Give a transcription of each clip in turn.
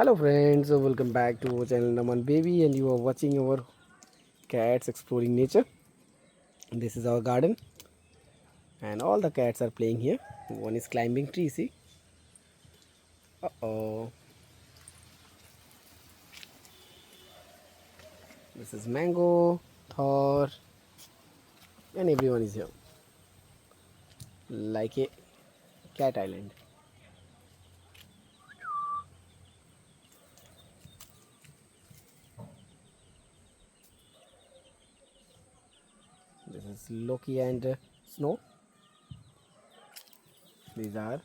Hello friends, welcome back to our channel Naman Baby, and you are watching our cats exploring nature. This is our garden and all the cats are playing here. One is climbing tree, see? Uh-oh. This is Mango, Thor, and everyone is here. Like a cat island. This is Loki and Snow. These are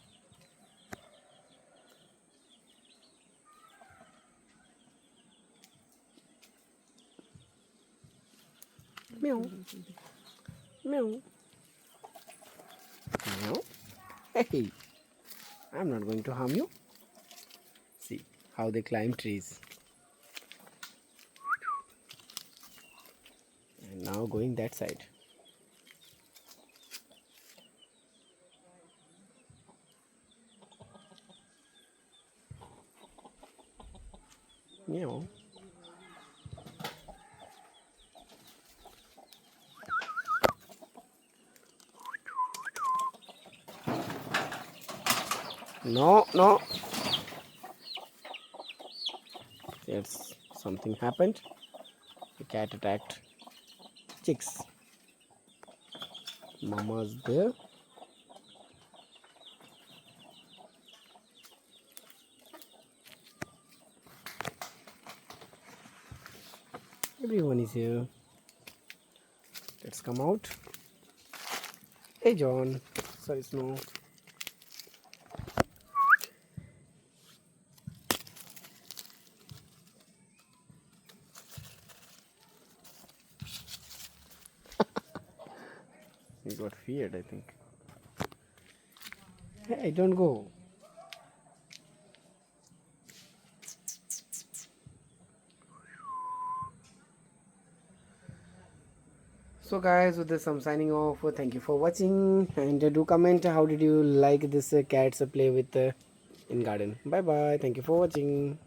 meow, meow, meow. Hey, I'm not going to harm you. See how they climb trees. And now going that side. Meow. No, no. Yes, something happened. The cat attacked chicks. Mama's there. Everyone is here. Let's come out. Hey, John. Sorry, Snow. He got feared, I think. Hey, don't go. So guys, with this I'm signing off. Thank you for watching, and do comment how did you like this cats play with in garden. Bye bye. Thank you for watching.